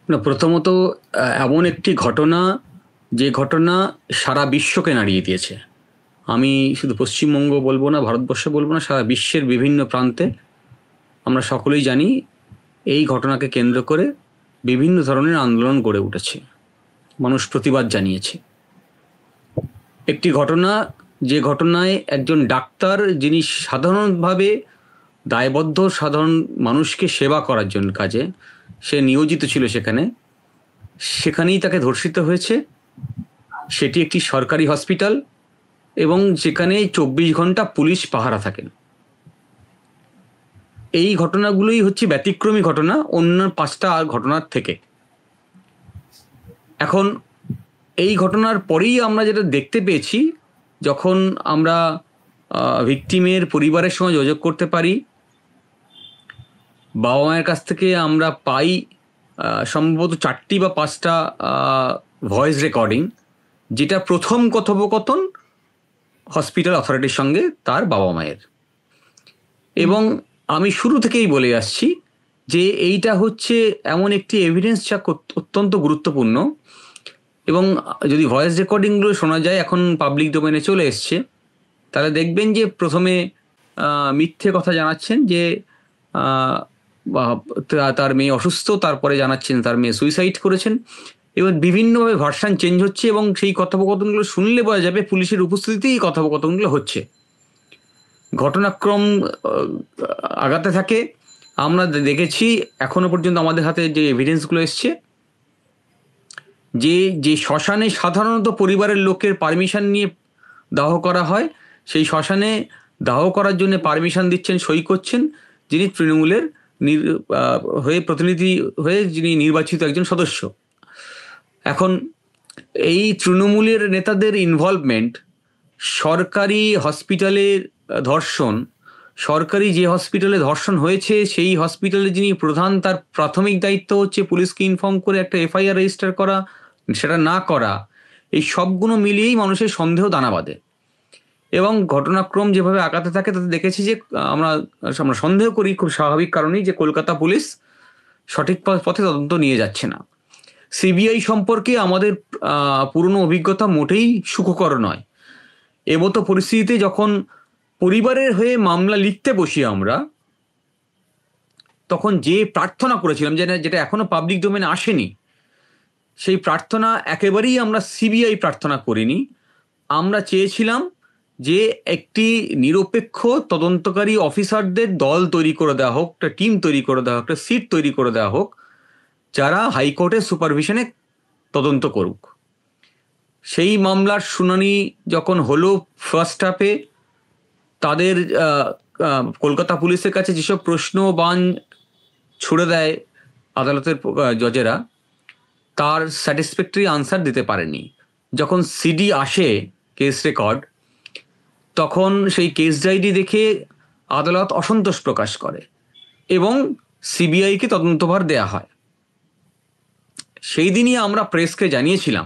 না, প্রথমত এমন একটি ঘটনা, যে ঘটনা সারা বিশ্বকে নাড়িয়ে দিয়েছে। আমি শুধু পশ্চিমবঙ্গ বলবো না, ভারতবর্ষ বলবো না, সারা বিশ্বের বিভিন্ন প্রান্তে আমরা সকলেই জানি এই ঘটনাকে কেন্দ্র করে বিভিন্ন ধরনের আন্দোলন গড়ে উঠেছে, মানুষ প্রতিবাদ জানিয়েছে। একটি ঘটনা, যে ঘটনায় একজন ডাক্তার, যিনি সাধারণভাবে দায়বদ্ধ সাধারণ মানুষকে সেবা করার জন্য কাজে সে নিয়োজিত ছিল, সেখানেই তাকে ধর্ষিত হয়েছে। সেটি একটি সরকারি হসপিটাল এবং যেখানে 24 ঘন্টা পুলিশ পাহারা থাকেন। এই ঘটনাগুলোই হচ্ছে ব্যতিক্রমী ঘটনা অন্য 5টা ঘটনার থেকে। এখন এই ঘটনার পরেই আমরা যেটা দেখতে পেয়েছি, যখন আমরা ভিকটিমের পরিবারের সঙ্গে যোগাযোগ করতে পারি, বাবা মায়ের কাছ থেকে আমরা পাই সম্ভবত 4টি বা 5টা ভয়েস রেকর্ডিং, যেটা প্রথম কথোপকথন হসপিটাল অথরিটির সঙ্গে তার বাবা মায়ের। এবং আমি শুরু থেকেই বলে আসছি যে এইটা হচ্ছে এমন একটি এভিডেন্স যা অত্যন্ত গুরুত্বপূর্ণ। এবং যদি ভয়েস রেকর্ডিংগুলো শোনা যায়, এখন পাবলিক ডোমেনে চলে এসছে, তাহলে দেখবেন যে প্রথমে মিথ্যে কথা জানাচ্ছেন যে তার মেয়ে অসুস্থ, তারপরে জানাচ্ছেন তার মেয়ে সুইসাইড করেছেন। এবার বিভিন্নভাবে ভার্সান চেঞ্জ হচ্ছে এবং সেই কথোপকথনগুলো শুনলে বোঝা যাবে পুলিশের উপস্থিতিতেই এই কথোপকথনগুলো হচ্ছে। ঘটনাক্রম আগাতে থাকে। আমরা দেখেছি এখনো পর্যন্ত আমাদের হাতে যে এভিডেন্সগুলো এসছে, যে যে শ্মশানে সাধারণত পরিবারের লোকের পারমিশন নিয়ে দাহ করা হয়, সেই শ্মশানে দাহ করার জন্য পারমিশন দিচ্ছেন, সই করছেন যিনি তৃণমূলের হয়ে প্রতিনিধি হয়ে যিনি নির্বাচিত একজন সদস্য। এখন এই তৃণমূলের নেতাদের ইনভলভমেন্ট, সরকারি হসপিটালের ধর্ষণ, সরকারি যে হসপিটালে ধর্ষণ হয়েছে সেই হসপিটালে যিনি প্রধান, তার প্রাথমিক দায়িত্ব হচ্ছে পুলিশকে ইনফর্ম করে একটা এফআইআর রেজিস্টার করা, সেটা না করা, এই সবগুলো মিলিয়েই মানুষের সন্দেহ দানা বাঁধে। এবং ঘটনাক্রম যেভাবে আগাতে থাকে তাতে দেখেছি যে আমরা সন্দেহ করি খুব স্বাভাবিক কারণেই যে কলকাতা পুলিশ সঠিক পথে তদন্ত নিয়ে যাচ্ছে না। সিবিআই সম্পর্কে আমাদের পুরনো অভিজ্ঞতা মোটেই সুখকর নয়। এবতো পরিস্থিতিতে যখন পরিবারের হয়ে মামলা লিখতে বসি আমরা, তখন যে প্রার্থনা করেছিলাম, যেটা এখনো পাবলিক ডোমেনে আসেনি, সেই প্রার্থনা একেবারেই আমরা সিবিআই প্রার্থনা করিনি। আমরা চেয়েছিলাম যে একটি নিরপেক্ষ তদন্তকারী অফিসারদের দল তৈরি করে দেওয়া হোক, একটা টিম তৈরি করে দেওয়া হোক, একটা সিট তৈরি করে দেওয়া হোক, যারা হাইকোর্টের সুপারভিশনে তদন্ত করুক। সেই মামলার শুনানি যখন হলো ফার্স্ট হাফে, তাদের কলকাতা পুলিশের কাছে যেসব প্রশ্ন বান ছুড়ে দেয় আদালতের জজেরা, তার স্যাটিসফ্যাক্টরি আনসার দিতে পারেনি। যখন সিডি আসে, কেস রেকর্ড, তখন সেই কেস ডায়েরি দেখে আদালত অসন্তোষ প্রকাশ করে এবং সিবিআইকে তদন্তভার দেয়া হয়। সেই দিনই আমরা প্রেসকে জানিয়েছিলাম,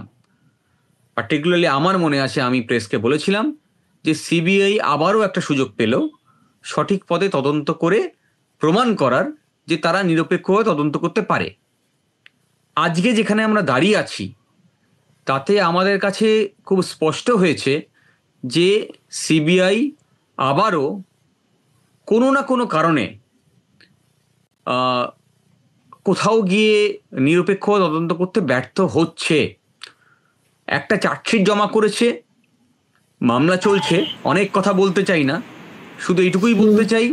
পার্টিকুলারলি আমার মনে আছে আমি প্রেসকে বলেছিলাম যে সিবিআই আবারও একটা সুযোগ পেল সঠিক পদে তদন্ত করে প্রমাণ করার যে তারা নিরপেক্ষভাবে তদন্ত করতে পারে। আজকে যেখানে আমরা দাঁড়িয়ে আছি, তাতে আমাদের কাছে খুব স্পষ্ট হয়েছে যে সিবিআই আবারও কোনো না কোনো কারণে কোথাও গিয়ে নিরপেক্ষ তদন্ত করতে ব্যর্থ হচ্ছে। একটা চার্জশিট জমা করেছে, মামলা চলছে, অনেক কথা বলতে চাই না, শুধু এইটুকুই বলতে চাই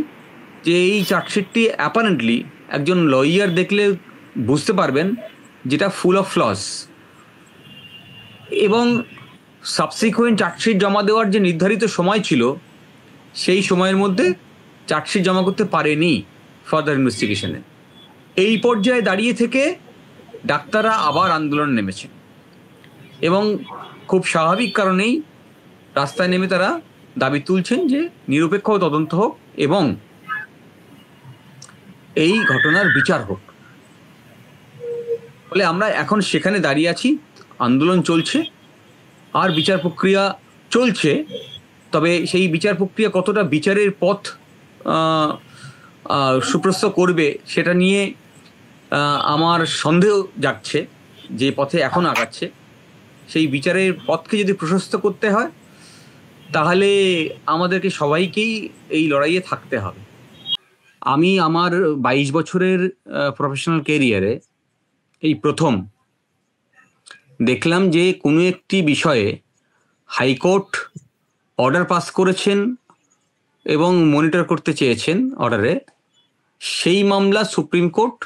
যে এই চার্জশিটটি অ্যাপারেন্টলি একজন লয়ার দেখলে বুঝতে পারবেন যেটা ফুল অফ ফ্লস। এবং সাবসিকুয়েন্ট চার্জশিট জমা দেওয়ার যে নির্ধারিত সময় ছিল, সেই সময়ের মধ্যে চার্জশিট জমা করতে পারেনি ফার্দার ইনভেস্টিগেশনে। এই পর্যায়ে দাঁড়িয়ে থেকে ডাক্তাররা আবার আন্দোলন নেমেছে এবং খুব স্বাভাবিক কারণেই রাস্তায় নেমে তারা দাবি তুলছেন যে নিরপেক্ষ তদন্ত হোক এবং এই ঘটনার বিচার হোক। ফলে আমরা এখন সেখানে দাঁড়িয়ে আছি, আন্দোলন চলছে আর বিচার প্রক্রিয়া চলছে। তবে সেই বিচার প্রক্রিয়া কতটা বিচারের পথ সুপ্রস্ত করবে সেটা নিয়ে আমার সন্দেহ জাগছে যে পথে এখন আগাচ্ছে, সেই বিচারের পথকে যদি প্রশস্ত করতে হয় তাহলে আমাদেরকে সবাইকেই এই লড়াইয়ে থাকতে হবে। আমি আমার 22 বছরের প্রফেশনাল ক্যারিয়ারে এই প্রথম দেখলাম যে কোনো একটি বিষয়ে হাইকোর্ট অর্ডার পাস করেছেন এবং মনিটর করতে চেয়েছেন অর্ডারে, সেই মামলা সুপ্রিম কোর্ট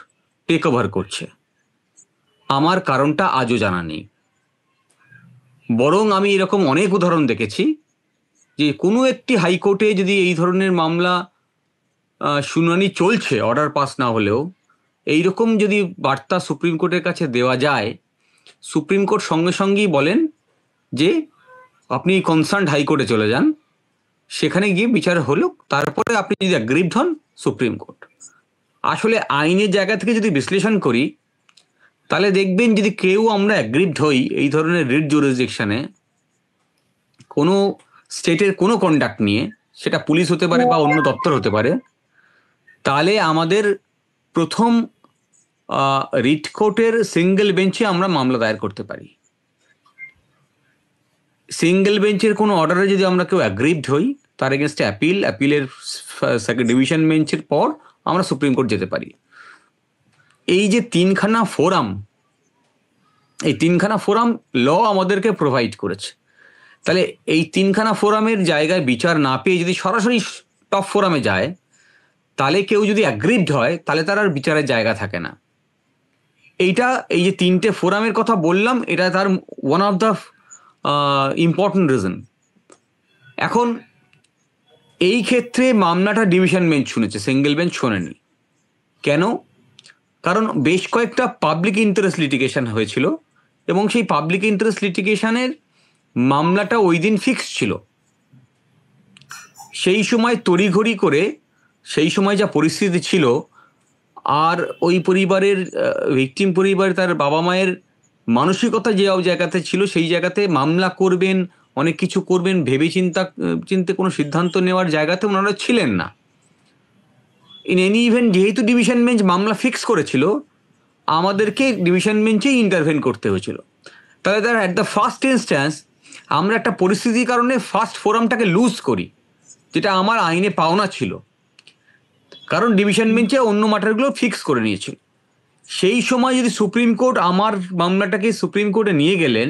টেক ওভার করছে। আমার কারণটা আজও জানা নেই। বরং আমি এরকম অনেক উদাহরণ দেখেছি যে কোনো একটি হাইকোর্টে যদি এই ধরনের মামলা শুনানি চলছে, অর্ডার পাস না হলেও, এইরকম যদি বার্তা সুপ্রিম কোর্টের কাছে দেওয়া যায়, সুপ্রিম কোর্ট সঙ্গে সঙ্গেই বলেন যে আপনি কনসার্ন হাইকোর্টে চলে যান, সেখানে গিয়ে বিচার হলো, তারপরে আপনি যদি অ্যাগ্রিভড হন সুপ্রিম কোর্ট। আসলে আইনের জায়গা থেকে যদি বিশ্লেষণ করি তাহলে দেখবেন যদি কেউ আমরা অ্যাগ্রিভড হই এই ধরনের রিট জুরিসডিকশনে কোনো স্টেটের কোনো কন্ডাক্ট নিয়ে, সেটা পুলিশ হতে পারে বা অন্য দপ্তর হতে পারে, তাহলে আমাদের প্রথম রিট কোর্টের সিঙ্গেল বেঞ্চে আমরা মামলা দায়ের করতে পারি। সিঙ্গেল বেঞ্চের কোনো অর্ডারে যদি আমরা কেউ অ্যাগ্রিভড হই, তার এগেনস্টে অ্যাপিলের সেকেন্ড ডিভিশন বেঞ্চের পর আমরা সুপ্রিম কোর্ট যেতে পারি। এই যে তিনখানা ফোরাম, এই তিনখানা ফোরাম ল আমাদেরকে প্রোভাইড করেছে। তাহলে এই তিনখানা ফোরামের জায়গায় বিচার না পেয়ে যদি সরাসরি টপ ফোরামে যায়, তাহলে কেউ যদি অ্যাগ্রিভড হয় তাহলে তার আর বিচারের জায়গা থাকে না। এইটা, এই যে তিনটে ফোরামের কথা বললাম, এটা তার one of the important reason. এখন এই ক্ষেত্রে মামলাটা ডিভিশন বেঞ্চ শুনেছে, সিঙ্গেল বেঞ্চ শোনেনি। কেন? কারণ বেশ কয়েকটা পাবলিক ইন্টারেস্ট লিটিগেশন হয়েছিল এবং সেই পাবলিক ইন্টারেস্ট লিটিগেশনের মামলাটা ওই দিন ফিক্স ছিল। সেই সময় তড়িঘড়ি করে, সেই সময় যা পরিস্থিতি ছিল, আর ওই পরিবারের ভিকটিম পরিবার, তার বাবা মায়ের মানসিকতা যে জায়গাতে ছিল, সেই জায়গাতে মামলা করবেন, অনেক কিছু করবেন ভেবে চিন্তে কোনো সিদ্ধান্ত নেওয়ার জায়গাতে ওনারা ছিলেন না। ইন এনি ইভেন্ট, যেহেতু ডিভিশন বেঞ্চ মামলা ফিক্স করেছিল, আমাদেরকে ডিভিশন বেঞ্চেই ইন্টারভেন করতে হয়েছিল। তাহলে তার অ্যাট দ্য ফার্স্ট ইনস্ট্যান্স আমরা একটা পরিস্থিতির কারণে ফার্স্ট ফোরামটাকে লুজ করি, যেটা আমার আইনে পাওনা ছিল, কারণ ডিভিশন বেঞ্চে অন্য ম্যাটারগুলো ফিক্স করে নিয়েছিল। সেই সময় যদি সুপ্রিম কোর্ট আমার মামলাটাকে সুপ্রিম কোর্টে নিয়ে গেলেন,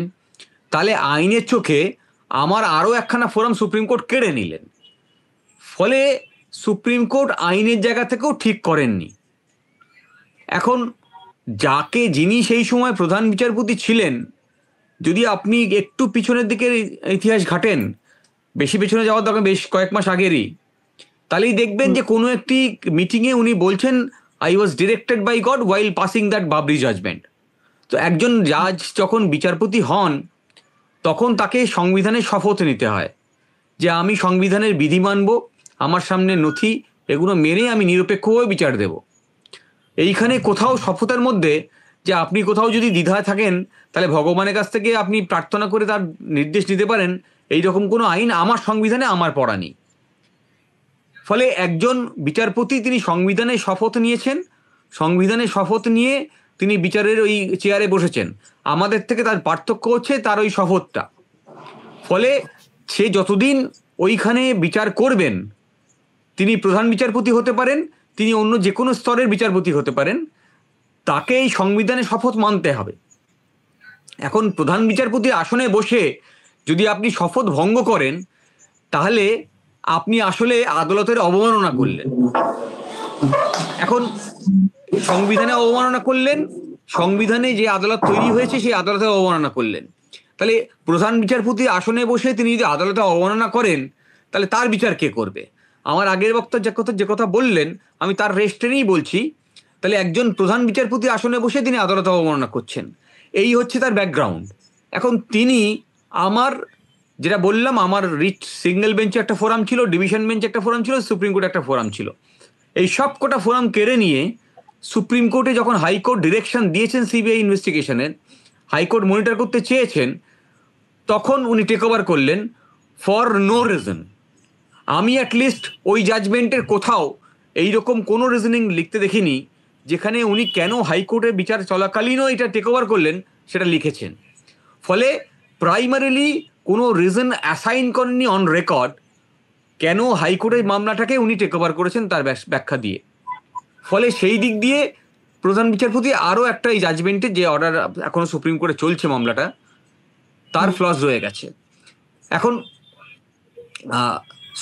তাহলে আইনের চোখে আমার আরও একখানা ফোরাম সুপ্রিম কোর্ট কেড়ে নিলেন। ফলে সুপ্রিম কোর্ট আইনের জায়গা থেকেও ঠিক করেননি। এখন যিনি সেই সময় প্রধান বিচারপতি ছিলেন, যদি আপনি একটু পিছনের দিকের ইতিহাস ঘাটেন, বেশি পেছনে যাওয়ার দরকার, বেশ কয়েক মাস আগেরই, তাহলেই দেখবেন যে কোনো একটি মিটিংয়ে উনি বলছেন, I was directed by God while passing that Babri judgment. তো একজন জাজ যখন বিচারপতি হন, তখন তাকে সংবিধানের শপথ নিতে হয় যে আমি সংবিধানের বিধি মানব, আমার সামনে নথি, এগুলো মেনে আমি নিরপেক্ষভাবে বিচার দেব। এইখানে কোথাও শপথের মধ্যে যে আপনি কোথাও যদি দ্বিধায় থাকেন, তাহলে ভগবানের কাছ থেকে আপনি প্রার্থনা করে তার নির্দেশ নিতে পারেন, এই রকম কোনো আইন আমার সংবিধানে আমার পড়া নেই। ফলে একজন বিচারপতি, তিনি সংবিধানের শপথ নিয়েছেন, সংবিধানের শপথ নিয়ে তিনি বিচারের ওই চেয়ারে বসেছেন। আমাদের থেকে তার পার্থক্য হচ্ছে তার ওই শপথটা। ফলে সে যতদিন ওইখানে বিচার করবেন, তিনি প্রধান বিচারপতি হতে পারেন, তিনি অন্য যে কোনো স্তরের বিচারপতি হতে পারেন, তাকে এই সংবিধানের শপথ মানতে হবে। এখন প্রধান বিচারপতির আসনে বসে যদি আপনি শপথ ভঙ্গ করেন, তাহলে আপনি আসলে আদালতের অবমাননা করলেন। এখন সংবিধানে অবমাননা করলেন, সংবিধানে যে আদালত তৈরি হয়েছে সেই আদালতে অবমাননা করলেন। তাহলে প্রধান বিচারপতি আসনে বসে তিনি যদি আদালতে অবমাননা করেন, তাহলে তার বিচার কে করবে? আমার আগের বক্তা যে কথা বললেন, আমি তার রেস্টেনেই বলছি। তাহলে একজন প্রধান বিচারপতি আসনে বসে তিনি আদালতে অবমাননা করছেন, এই হচ্ছে তার ব্যাকগ্রাউন্ড। এখন তিনি, আমার যেটা বললাম, আমার রিট সিঙ্গেল বেঞ্চে একটা ফোরাম ছিল, ডিভিশন বেঞ্চে একটা ফোরাম ছিল, সুপ্রিম কোর্টে একটা ফোরাম ছিল। এই সব কটা ফোরাম কেড়ে নিয়ে সুপ্রিম কোর্টে যখন হাইকোর্ট ডিরেকশন দিয়েছেন সিবিআই ইনভেস্টিগেশনের, হাইকোর্ট মনিটর করতে চেয়েছেন, তখন উনি টেক ওভার করলেন ফর নো রিজন। আমি অ্যাটলিস্ট ওই জাজমেন্টের কোথাও এইরকম কোনো রিজনিং লিখতে দেখিনি যেখানে উনি কেন হাইকোর্টের বিচার চলাকালীনও এটা টেক ওভার করলেন সেটা লিখেছেন। ফলে প্রাইমারিলি কোনো রিজন অ্যাসাইন করেননি অন রেকর্ড কেন হাইকোর্টের মামলাটাকে উনি টেক ওভার করেছেন তার ব্যাখ্যা দিয়ে। ফলে সেই দিক দিয়ে প্রধান বিচারপতি আরও একটা এই জাজমেন্টে যে অর্ডার এখনো সুপ্রিম কোর্টে চলছে মামলাটা, তার ফ্লস রয়ে গেছে। এখন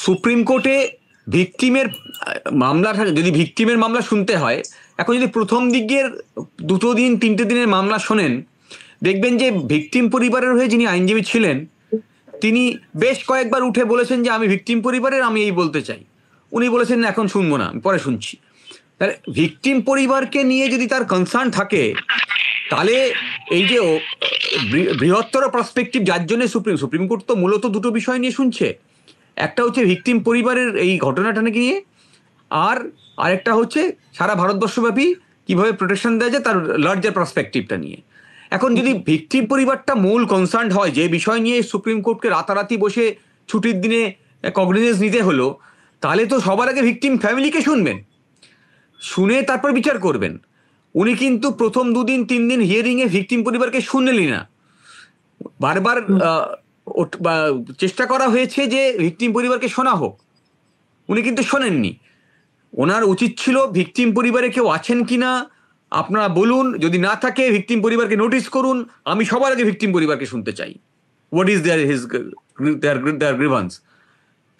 সুপ্রিম কোর্টে ভিকটিমের মামলা যদি ভিকটিমের মামলা শুনতে হয়, এখন যদি প্রথম দিকের 2 দিন 3টে দিনের মামলা শোনেন, দেখবেন যে ভিকটিম পরিবারের হয়ে যিনি আইনজীবী ছিলেন তিনি বেশ কয়েকবার উঠে বলেছেন যে আমি ভিকটিম পরিবারের, আমি এই বলতে চাই। উনি বলেছেন এখন শুনবো না, পরে শুনছি। তাহলে ভিকটিম পরিবারকে নিয়ে যদি তার কনসার্ন থাকে, তাহলে এই যে বৃহত্তর পার্সপেক্টিভ, যার জন্য সুপ্রিম কোর্ট তো মূলত 2টো বিষয় নিয়ে শুনছে। একটা হচ্ছে ভিকটিম পরিবারের এই ঘটনাটা নিয়ে, আর আরেকটা হচ্ছে সারা ভারতবর্ষব্যাপী কিভাবে প্রোটেকশন দেওয়া যায় তার লার্জার পার্সপেক্টিভটা নিয়ে। এখন যদি ভিকটিম পরিবারটা মূল কনসার্ন হয়, যে বিষয় নিয়ে সুপ্রিম কোর্টকে রাতারাতি বসে ছুটির দিনে কগনিজেন্স নিতে হলো, তাহলে তো সবার আগে ভিকটিম ফ্যামিলিকে শুনবেন, শুনে তারপর বিচার করবেন। উনি কিন্তু প্রথম 2 দিন 3 দিন হিয়ারিংয়ে ভিকটিম পরিবারকে শুনলেনই না। বারবার চেষ্টা করা হয়েছে যে ভিকটিম পরিবারকে শোনা হোক, উনি কিন্তু শোনেননি। ওনার উচিত ছিল ভিকটিম পরিবারে কেউ আছেন কিনা আপনারা বলুন, যদি না থাকে ভিকটিম পরিবারকে নোটিস করুন, আমি সবার আগে ভিকটিম পরিবারকে শুনতে চাই, হোয়াট ইজ দেয়ার গ্রিভান্স।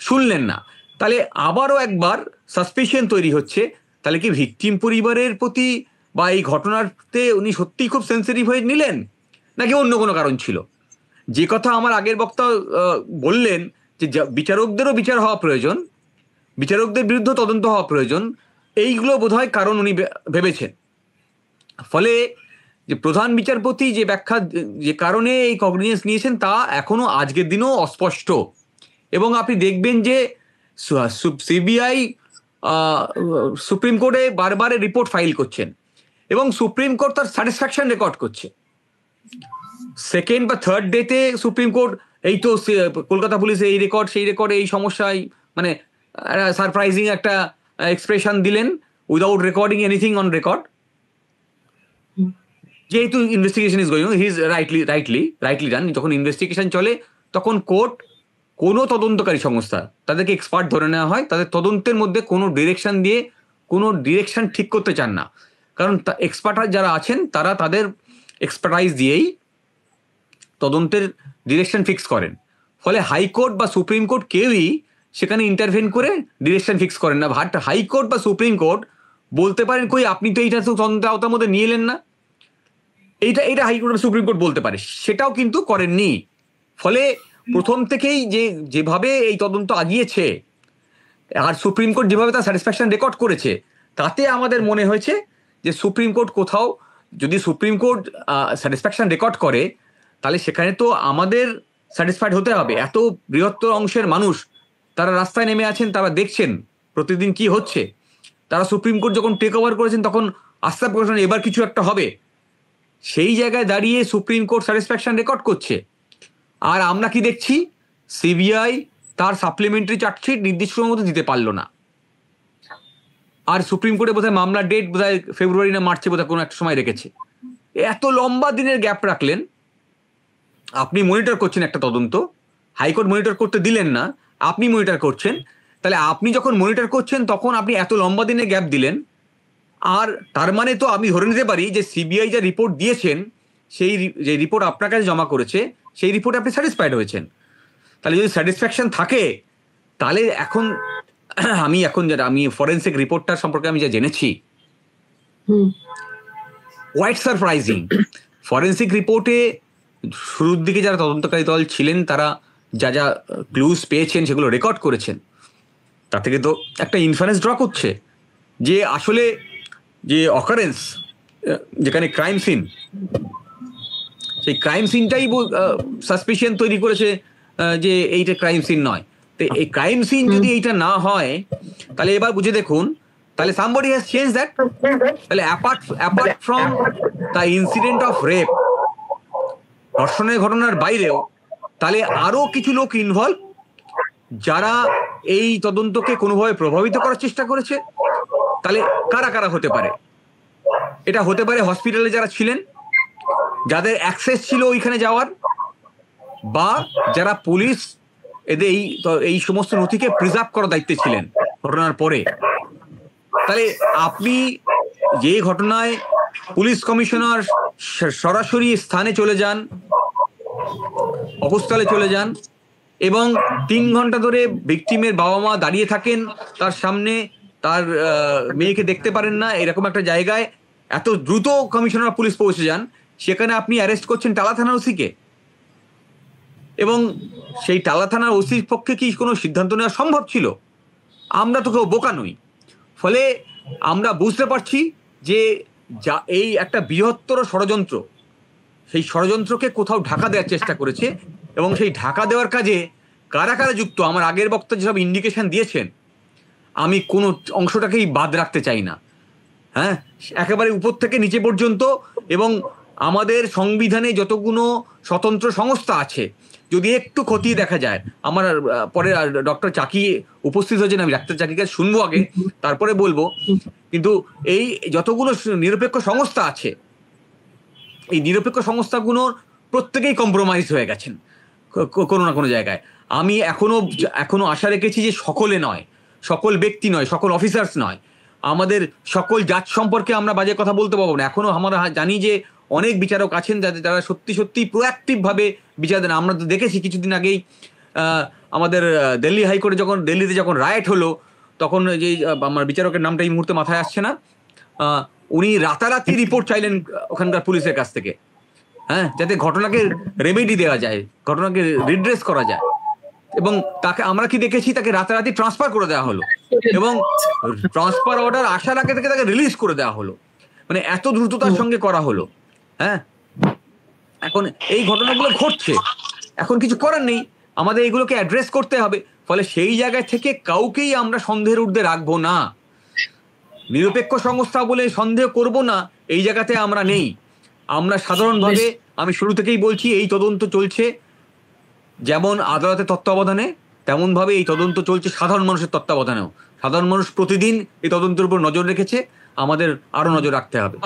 শুনলেন না। তাহলে আবারও একবার সাসপিশন তৈরি হচ্ছে, তাহলে কি ভিকটিম পরিবারের প্রতি বা এই ঘটনাতে উনি সত্যিই খুব সেন্সিটিভ হয়ে নিলেন, নাকি অন্য কোনো কারণ ছিল? যে কথা আমার আগের বক্তা বললেন যে বিচারকদেরও বিচার হওয়া প্রয়োজন, বিচারকদের বিরুদ্ধে তদন্ত হওয়া প্রয়োজন, এইগুলো বোধহয় কারণ উনি ভেবেছেন। ফলে যে প্রধান বিচারপতি যে ব্যাখ্যা, যে কারণে এই কগনিজেন্স নিয়েছেন, তা এখনো আজকের দিনেও অস্পষ্ট। এবং আপনি দেখবেন যে সিবিআই সুপ্রিম কোর্টে বারবার রিপোর্ট ফাইল করছেন এবং সুপ্রিম কোর্ট তার স্যাটিসফ্যাকশন রেকর্ড করছে। সেকেন্ড বা থার্ড ডেতে সুপ্রিম কোর্ট এই তো কলকাতা পুলিশ এই রেকর্ড সেই রেকর্ড, এই সমস্যায় মানে সারপ্রাইজিং একটা এক্সপ্রেশন দিলেন without recording anything on record. যেহেতু investigation is going, he is rightly done. যখন ইনভেস্টিগেশন চলে তখন কোর্ট কোনো তদন্তকারী সংস্থা তাদেরকে এক্সপার্ট ধরে নেওয়া হয়, তাদের তদন্তের মধ্যে কোনো ডিরেকশন দিয়ে কোনো ডিরেকশন ঠিক করতে চান না, কারণ এক্সপার্ট যারা আছেন তারা তাদের এক্সপার্টাইজ দিয়েই তদন্তের ডিরেকশন ফিক্স করেন। ফলে হাইকোর্ট বা সুপ্রিম কোর্ট কেউই সেখানে ইন্টারভেন করে ডিরেকশন ফিক্স করেন না। হাইকোর্ট বা সুপ্রিম কোর্ট বলতে পারেন কই আপনি তো এইটা তো তদন্তের আওতার মধ্যে নিয়ে এলেন না, এইটা হাইকোর্ট বা সুপ্রিম কোর্ট বলতে পারে, সেটাও কিন্তু করেননি। ফলে প্রথম থেকেই যেভাবে এই তদন্ত আগিয়েছে আর সুপ্রিম কোর্ট যেভাবে তার স্যাটিসফ্যাকশন রেকর্ড করেছে, তাতে আমাদের মনে হয়েছে যে সুপ্রিম কোর্ট কোথাও, যদি সুপ্রিম কোর্ট স্যাটিসফ্যাকশন রেকর্ড করে, তাহলে সেখানে তো আমাদের স্যাটিসফাইড হতে হবে। এত বৃহত্তর অংশের মানুষ তারা রাস্তায় নেমে আছেন, তারা দেখছেন প্রতিদিন কি হচ্ছে। তারা সুপ্রিম কোর্ট যখন টেক ওভার করেছেন তখন আস্থা প্রকাশ এবার কিছু একটা হবে, সেই জায়গায় দাঁড়িয়ে সুপ্রিম কোর্ট স্যাটিসফ্যাকশন রেকর্ড করছে। আর আমরা কি দেখছি, সিবিআই তার সাপ্লিমেন্টারি চার্জশিট নির্দিষ্ট সময়ের মধ্যে দিতে পারলো না। আর সুপ্রিম কোর্টে বোধহয় মামলার ডেট বোধহয় ফেব্রুয়ারি না মার্চে বোধহয় কোনো একটা সময় রেখেছে। এত লম্বা দিনের গ্যাপ রাখলেন। আপনি মনিটর করছেন একটা তদন্ত, হাইকোর্ট মনিটর করতে দিলেন না, আপনি মনিটর করছেন। তাহলে আপনি যখন মনিটর করছেন তখন আপনি এত লম্বা দিনে গ্যাপ দিলেন। আর তার মানে তো আমি ধরে নিতে পারি যে সিবিআই যে রিপোর্ট দিয়েছেন, সেই যে রিপোর্ট আপনার কাছে জমা করেছে, সেই রিপোর্টে আপনি স্যাটিসফাইড হয়েছেন। তাহলে যদি স্যাটিসফ্যাকশন থাকে, তাহলে এখন আমি ফরেন্সিক রিপোর্টটার সম্পর্কে আমি যা জেনেছি, কোয়াইট সারপ্রাইজিং। ফরেন্সিক রিপোর্টে শুরুর দিকে যারা তদন্তকারী দল ছিলেন তারা যা যা ক্লুজ পেয়েছেন সেগুলো রেকর্ড করেছেন, তা থেকে তো একটা ইনফারেন্স ড্র করছে যে আসলে যে অকারেন্স, যেখানে ক্রাইম সিন, সেই ক্রাইম সিনটাই সাসপিশন তৈরি করেছে যে এইটা ক্রাইম সিন নয়। তো এই ক্রাইম সিন যদি এইটা না হয়, তাহলে এবার বুঝে দেখুন, তাহলে somebody has changed that. তাহলে apart from the incident of rape, ধর্ষণের ঘটনার বাইরেও তাহলে আরো কিছু লোক ইনভলভ যারা এই তদন্তকে কোনোভাবে প্রভাবিত করার চেষ্টা করেছে। তাহলে কারা কারা হতে পারে? এটা হতে পারে হসপিটালে যারা ছিলেন, যাদের অ্যাক্সেস ছিল ওইখানে যাওয়ার, বা যারা পুলিশ এদের এই সমস্ত নথিকে প্রিজার্ভ করার দায়িত্বে ছিলেন ঘটনার পরে। তাহলে আপনি যে ঘটনায় পুলিশ কমিশনার সরাসরি স্থানে চলে যান, অবস্থলে চলে যান, এবং 3 ঘন্টা ধরে ভিকটিমের বাবা মা দাঁড়িয়ে থাকেন তার সামনে, তার মেয়েকে দেখতে পারেন না, এরকম একটা জায়গায় এত দ্রুত কমিশনার পুলিশ পৌঁছে যান, সেখানে আপনি অ্যারেস্ট করছেন টালা থানার ওসিকে, এবং সেই টালা থানার ওসির পক্ষে কি কোনো সিদ্ধান্ত নেওয়া সম্ভব ছিল? আমরা তো কেউ বোকা নই। ফলে আমরা বুঝতে পারছি যে যা এই একটা বৃহত্তর ষড়যন্ত্র, সেই ষড়যন্ত্রকে কোথাও ঢাকা দেওয়ার চেষ্টা করেছে, এবং সেই ঢাকা দেওয়ার কাজে কারা কারা যুক্ত, আমার আগের বক্তা যেসব ইন্ডিকেশন দিয়েছেন, আমি কোনো অংশটাকেই বাদ রাখতে চাই না। হ্যাঁ, একেবারে উপর থেকে নিচে পর্যন্ত, এবং আমাদের সংবিধানে যতগুলো স্বতন্ত্র সংস্থা আছে যদি একটু খতিয়ে দেখা যায়, আমার পরে ডক্টর চাকি উপস্থিত হয়েছেন, আমি ডাক্তার চাকিকে শুনবো আগে, তারপরে বলবো, কিন্তু এই যতগুলো নিরপেক্ষ সংস্থা আছে, এই নিরপেক্ষ সংস্থাগুলোর প্রত্যেকেই কম্প্রোমাইজ হয়ে গেছেন কোনো না কোনো জায়গায়। আমি এখনো আশা রেখেছি যে সকলে নয়, সকল ব্যক্তি নয়, সকল অফিসার্স নয়, আমাদের সকল জাত সম্পর্কে আমরা বাজে কথা বলতে পারবো না। এখনো আমরা জানি যে অনেক বিচারক আছেন যারা সত্যি সত্যি প্রোঅ্যাক্টিভভাবে বিচার দেন। আমরা তো দেখেছি কিছুদিন আগেই আমাদের দিল্লি হাইকোর্টে দিল্লিতে যখন রায়েট হলো, তখন যে আমার বিচারকের নামটা এই মুহূর্তে মাথায় আসছে না, উনি রাতারাতি রিপোর্ট চাইলেন ওখানকার পুলিশের কাছ থেকে, হ্যাঁ, যাতে ঘটনাকে রেমেডি দেওয়া যায়, ঘটনাকে রিড্রেস করা যায়। এবং তাকে আমরা কি দেখেছি, তাকে রাতারাতি ট্রান্সফার করে দেওয়া হলো, এবং ট্রান্সফার অর্ডার আসার আগে থেকে তাকে রিলিজ করে দেওয়া হলো, মানে এত দ্রুততার সঙ্গে করা হলো। হ্যাঁ, এখন এই ঘটনাগুলো ঘটছে, এখন কিছু করার নেই, আমাদের এগুলোকে অ্যাড্রেস করতে হবে। ফলে সেই জায়গায় থেকে কাউকেই আমরা সন্দেহের ঊর্ধ্বে রাখবো না, নিরপেক্ষ সংস্থা বলে সন্দেহ করব না, এই জায়গাতে আমরা নেই। আমরা সাধারণভাবে, আমি শুরু থেকেই বলছি, এই তদন্ত চলছে যেমন আদালতের তত্ত্বাবধানে, তেমনভাবে এই তদন্ত চলছে সাধারণ মানুষের তত্ত্বাবধানেও। সাধারণ মানুষ প্রতিদিন এই তদন্তের উপর নজর রেখেছে, আমাদের আরো নজর রাখতে হবে।